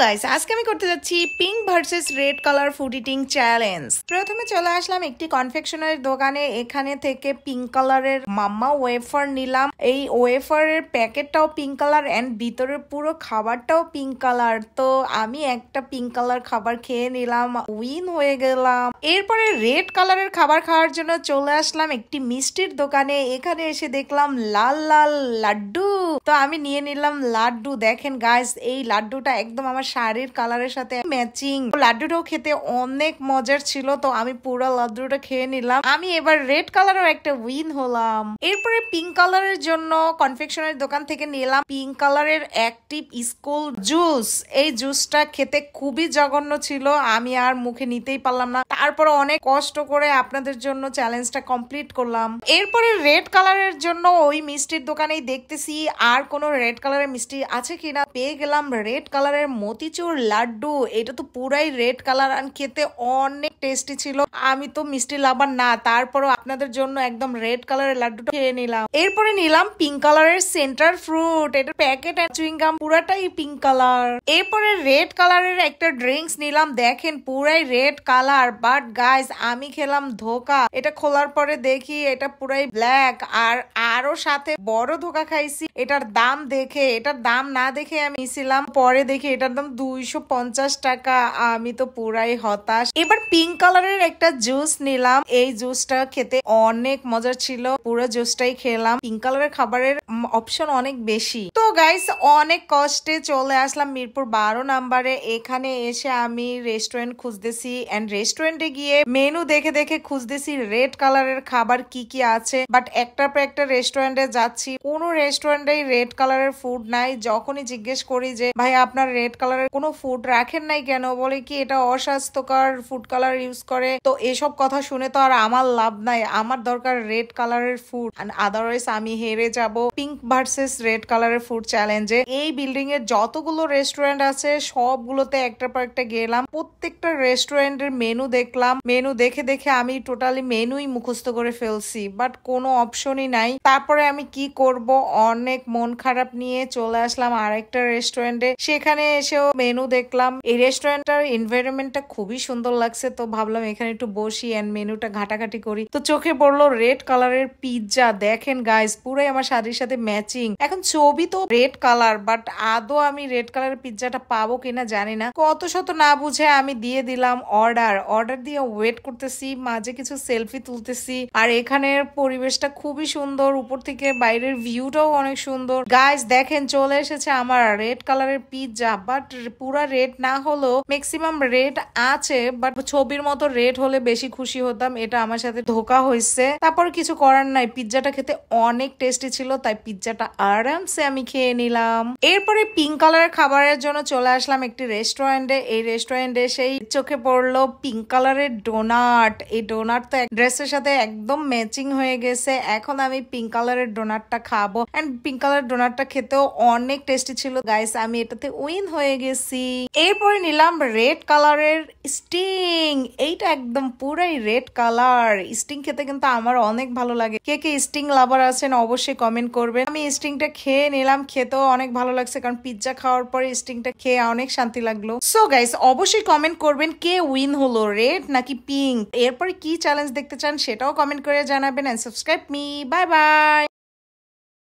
Guys আজকে আমি করতে যাচ্ছি pink versus red colour food eating challenge. প্রথমে চলে আসলাম একটি কনফেকশনারি দোকানে। এখানে থেকে পিঙ্ক কালারের মাম্মা ওয়েফার নিলাম। এই ওয়েফারের প্যাকেটটাও পিঙ্ক কালার এন্ড ভিতরের পুরো খাবারটাও পিঙ্ক কালার। তো আমি একটা পিঙ্ক কালার খাবার খেয়ে নিলাম, উইন হয়ে গেলাম। এরপরে রেড কালারের খাবার খাওয়ার জন্য চলে আসলাম একটি মিষ্টির দোকানে। এখানে এসে দেখলাম লাল লাল লাড্ডু, তো আমি নিয়ে নিলাম লাড্ডু। দেখেন গাইস, এই লাড্ডুটা একদম আমার শাড়ির কালারের সাথে ম্যাচিং। লাড্ডুটাও খেতে অনেক মজার ছিল, তো আমি পুরো লাড্ডুটা খেয়ে নিলাম। আমি এবার রেড কালারের একটা উইন হলাম। এরপরে পিঙ্ক কালারের জন্য কনফেকশনের দোকান থেকে নিলাম পিঙ্ক কালারের অ্যাক্টিভ স্কুল জুস। এই জুসটা খেতে খুবই জঘন্য ছিল, আমি আর মুখে নিতেই পারলাম না। তারপর অনেক কষ্ট করে আপনাদের জন্য চ্যালেঞ্জটা কমপ্লিট করলাম। এরপরে রেড কালারের জন্য ওই মিষ্টির দোকানেই দেখতেছি আর কোনো রেড কালারের মিষ্টি আছে কিনা। পেয়ে গেলাম রেড কালারের মতিচুর লাড্ডু। এটা তো পুরাই রেড কালার আর খেতে অনেক টেস্টি ছিল। আমি তো মিষ্টি লাভার না, তারপরও আপনাদের জন্য একদম রেড কালারের লাড্ডুটা খেয়ে নিলাম। এরপরে নিলাম পিঙ্ক কালারের সেন্টার ফ্রুট। এটা প্যাকেট আর চুইং গাম পুরাটাই পিঙ্ক কালার। এরপরে রেড কালারের একটা ড্রিঙ্কস নিলাম। দেখেন পুরাই রেড কালার, বাট গাইস আমি খেলাম ধোকা। এটা খোলার পরে দেখি এটা পুরাই ব্ল্যাক। আর আরো সাথে বড় ধোকা খাইছি এটার দাম দেখে। এটার দাম না দেখে আমি ছিলাম, পরে দেখি এটার দাম 250 টাকা। আমি তো পুরাই হতাশ। এবার পিঙ্ক কালারের একটা জুস নিলাম। এই জুসটা খেতে অনেক মজার ছিল, পুরো জুসটাই খেলাম। পিঙ্ক কালারের খাবারের অপশন অনেক বেশি। তো গাইস অনেক কষ্টে চলে আসলাম মিরপুর 12 নাম্বারে। এখানে এসে আমি রেস্টুরেন্ট খুঁজতেছি এন্ড রেস্টুরেন্টে গিয়ে মেনু দেখে দেখে খুঁজতেছি রেড কালারের খাবার কি কি আছে। বাট একটার পর একটা রেস্টুরেন্টে যাচ্ছি, কোনো রেস্টুরেন্টে রেড কালারের ফুড নাই। যখনই জিজ্ঞেস করি যে ভাই আপনার রেড কালারের কোনো ফুড রাখেন নাই কেন, বলে কি এটা অস্বাস্থ্যকর ফুড কালার ইউজ করে। তো এসব কথা শুনে তো আর আমার লাভ নাই, আমার দরকার রেড কালারের ফুড। আদারওয়াইজ আমি হেরে যাব পিঙ্ক ভার্সেস রেড কালারের ফুড চ্যালেঞ্জে। এই বিল্ডিং এর যতগুলো রেস্টুরেন্ট আছে সবগুলোতে একটার পর একটা গেলাম, প্রত্যেকটা রেস্টুরেন্টের মেনু দেখলাম। মেনু দেখে দেখে আমি টোটালি মেনুই মুখস্থ করে ফেলছি, বাট কোনো অপশনই নাই। তারপরে আমি কি করব, অনেক মন খারাপ নিয়ে চলে আসলাম আরেকটা রেস্টুরেন্টে। সেখানে এসেও মেনু দেখলাম। এই রেস্টুরেন্টটার এনভায়রনমেন্টটা খুবই সুন্দর লাগছে, তো ভাবলাম এখানে একটু বসি এন্ড মেনুটা ঘাটাঘাটি করি। তো চোখে পড়লো রেড কালারের পিৎজা। দেখেন গাইস পুরাই আমার শাড়ির সাথে ম্যাচিং। এখন ছবি তো রেড কালার, বাট আদৌ আমি রেড কালারের পিৎজাটা পাবো কিনা জানি না। কত শত না বুঝে আমি দিয়ে দিলাম অর্ডার দিয়ে ওয়েট করতেছি, মাঝে কিছু সেলফি তুলতেছি। আর এখানের পরিবেশটা খুবই সুন্দর, উপর থেকে বাইরের ভিউটাও অনেক সুন্দর। গাইস দেখেন চলে এসেছে আমার রেড কালারের পিৎজা, বাট পুরা রেড না হলেও ম্যাক্সিমাম রেড আছে, বাট ছবির মতো রেড হলে বেশি খুশি হতাম। এটা আমার সাথে ধোকা হয়েছে, তারপর কিছু করার নাই। পিৎজাটা খেতে অনেক টেস্টি ছিল, তাই পিৎজাটা আরামসে আমি খেয়ে নিলাম। এরপরে পিঙ্ক কালারের খাবারের জন্য চলে আসলাম একটি রেস্টুরেন্টে। এই রেস্টুরেন্টে সেই চোখে পড়লো পিঙ্ক কালারের ডোনাট। এই ডোনাট তো ড্রেসের সাথে একদম ম্যাচিং হয়ে গেছে। এখন আমি পিঙ্ক কালারের ডোনাটটা খাবো এন্ড পিঙ্ক কালারের ডোনাটটা খেতেও অনেক টেস্টি ছিল। গাইস আমি এটাতে উইন হয়ে গেছি। এরপরে নিলাম রেড কালারের স্টিং। এইটা একদম পুরাই রেড কালার। স্টিং খেতে কিন্তু আমার অনেক ভালো লাগে। কে কে স্টিং লাভার আছেন অবশ্যই কমেন্ট করবেন। আমি স্টিংটা খেয়ে নিলাম, খেতেও অনেক ভালো লাগছে, কারণ পিৎজা খাওয়ার পরে স্টিংটা খেয়ে অনেক শান্তি লাগলো। সো গাইস অবশ্যই কমেন্ট করবেন কে উইন হলো, রেড নাকি পিঙ্ক। এরপরে কি চ্যালেঞ্জ দেখতে চান সেটাও কমেন্ট করে জানাবেন and subscribe me. Bye by.